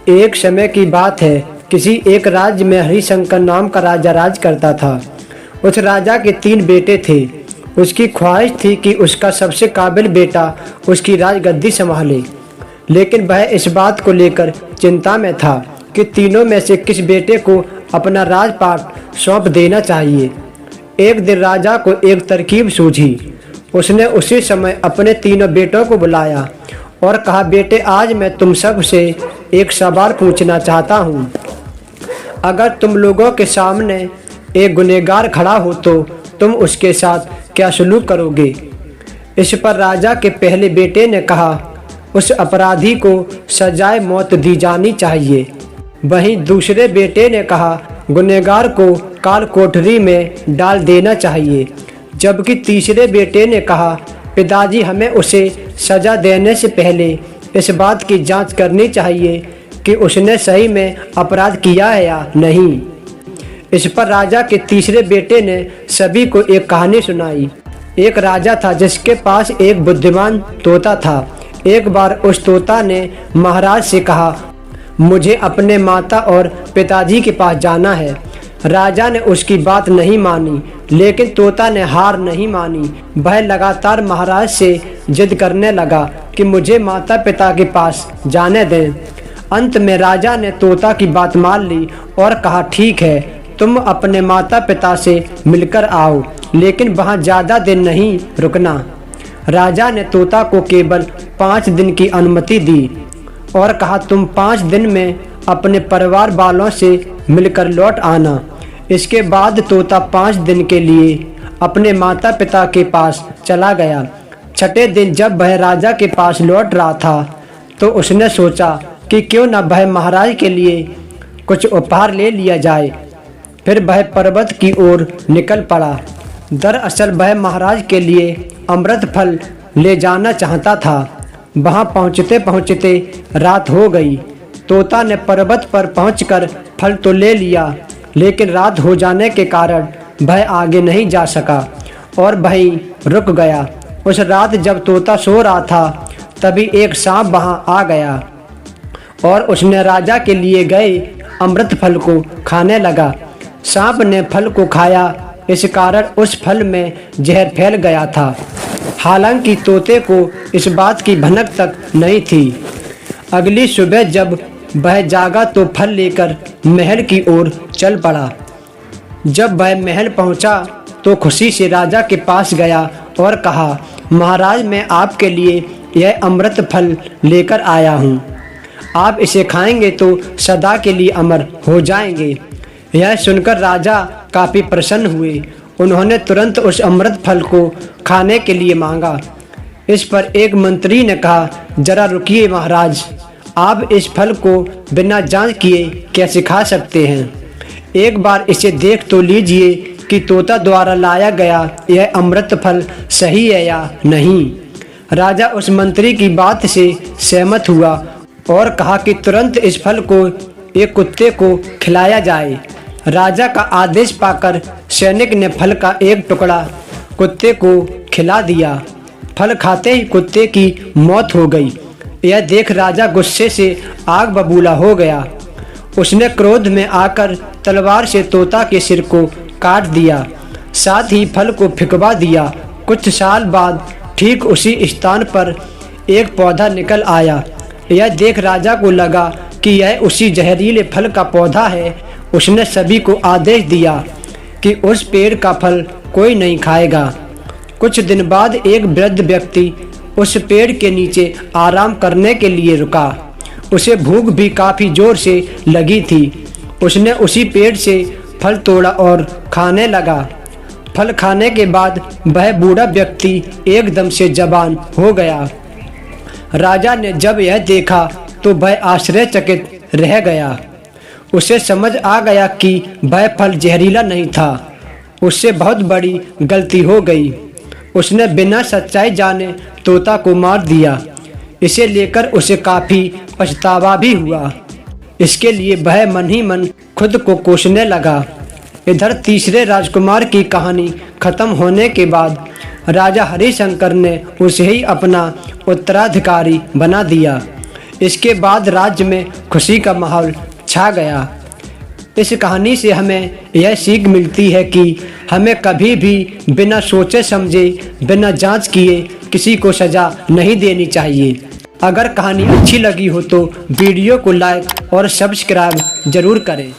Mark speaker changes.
Speaker 1: एक समय की बात है, किसी एक राज्य में हरिशंकर नाम का राजा राज करता था। उस राजा के 3 बेटे थे। उसकी ख्वाहिश थी कि उसका सबसे काबिल बेटा उसकी राजगद्दी संभाले, लेकिन वह इस बात को लेकर चिंता में था कि तीनों में से किस बेटे को अपना राजपाट सौंप देना चाहिए। एक दिन राजा को एक तरकीब सूझी। उसने उसी समय अपने तीनों बेटों को बुलाया और कहा, बेटे, आज मैं तुम सब से एक सवाल पूछना चाहता हूँ। अगर तुम लोगों के सामने एक गुनहगार खड़ा हो तो तुम उसके साथ क्या सलूक करोगे? इस पर राजा के पहले बेटे ने कहा, उस अपराधी को सजाए मौत दी जानी चाहिए। वहीं दूसरे बेटे ने कहा, गुनहगार को काल कोठरी में डाल देना चाहिए। जबकि तीसरे बेटे ने कहा, पिताजी, हमें उसे सजा देने से पहले इस बात की जांच करनी चाहिए कि उसने सही में अपराध किया है या नहीं। इस पर राजा के तीसरे बेटे ने सभी को एक कहानी सुनाई। एक राजा था जिसके पास एक बुद्धिमान तोता था। एक बार उस तोता ने महाराज से कहा, मुझे अपने माता और पिताजी के पास जाना है। राजा ने उसकी बात नहीं मानी, लेकिन तोता ने हार नहीं मानी। वह लगातार महाराज से जिद करने लगा कि मुझे माता पिता के पास जाने दें। अंत में राजा ने तोता की बात मान ली और कहा, ठीक है, तुम अपने माता पिता से मिलकर आओ, लेकिन वहाँ ज़्यादा दिन नहीं रुकना। राजा ने तोता को केवल 5 दिन की अनुमति दी और कहा, तुम 5 दिन में अपने परिवार वालों से मिलकर लौट आना। इसके बाद तोता 5 दिन के लिए अपने माता पिता के पास चला गया। छठे दिन जब वह राजा के पास लौट रहा था तो उसने सोचा कि क्यों न वह महाराज के लिए कुछ उपहार ले लिया जाए। फिर वह पर्वत की ओर निकल पड़ा। दरअसल वह महाराज के लिए अमृत फल ले जाना चाहता था। वहां पहुंचते पहुंचते रात हो गई। तोता ने पर्वत पर पहुंचकर फल तो ले लिया, लेकिन रात हो जाने के कारण वह आगे नहीं जा सका और वहीं रुक गया। उस रात जब तोता सो रहा था तभी एक सांप वहां आ गया और उसने राजा के लिए गए अमृत फल को खाने लगा। सांप ने फल को खाया, इस कारण उस फल में जहर फैल गया था। हालांकि तोते को इस बात की भनक तक नहीं थी। अगली सुबह जब वह जागा तो फल लेकर महल की ओर चल पड़ा। जब वह महल पहुंचा तो खुशी से राजा के पास गया और कहा, महाराज, मैं आपके लिए यह अमृत फल लेकर आया हूँ। आप इसे खाएंगे तो सदा के लिए अमर हो जाएंगे। यह सुनकर राजा काफ़ी प्रसन्न हुए। उन्होंने तुरंत उस अमृत फल को खाने के लिए मांगा। इस पर एक मंत्री ने कहा, जरा रुकिए महाराज, आप इस फल को बिना जांच किए कैसे खा सकते हैं? एक बार इसे देख तो लीजिए कि तोता द्वारा लाया गया यह अमृत फल सही है या नहीं। राजा उस मंत्री की बात से सहमत हुआ और कहा कि तुरंत इस फल को एक कुत्ते को खिलाया जाए। राजा का आदेश पाकर सैनिक ने फल का एक टुकड़ा कुत्ते को खिला दिया। फल खाते ही कुत्ते की मौत हो गई। यह देख राजा गुस्से से आग बबूला हो गया। उसने क्रोध में आकर तलवार से तोता के सिर को काट दिया, साथ ही फल को फिकवा दिया। कुछ साल बाद ठीक उसी स्थान पर एक पौधा निकल आया। यह देख राजा को लगा कि यह उसी जहरीले फल का पौधा है। उसने सभी को आदेश दिया कि उस पेड़ का फल कोई नहीं खाएगा। कुछ दिन बाद एक वृद्ध व्यक्ति उस पेड़ के नीचे आराम करने के लिए रुका। उसे भूख भी काफ़ी जोर से लगी थी। उसने उसी पेड़ से फल तोड़ा और खाने लगा। फल खाने के बाद वह बूढ़ा व्यक्ति एकदम से जवान हो गया। राजा ने जब यह देखा तो वह आश्चर्यचकित रह गया। उसे समझ आ गया कि वह फल जहरीला नहीं था। उससे बहुत बड़ी गलती हो गई। उसने बिना सच्चाई जाने तोता को मार दिया। इसे लेकर उसे काफ़ी पछतावा भी हुआ। इसके लिए वह मन ही मन खुद को कोसने लगा। इधर तीसरे राजकुमार की कहानी खत्म होने के बाद राजा हरिशंकर ने उसे ही अपना उत्तराधिकारी बना दिया। इसके बाद राज्य में खुशी का माहौल छा गया। इस कहानी से हमें यह सीख मिलती है कि हमें कभी भी बिना सोचे समझे, बिना जांच किए किसी को सज़ा नहीं देनी चाहिए। अगर कहानी अच्छी लगी हो तो वीडियो को लाइक और सब्सक्राइब ज़रूर करें।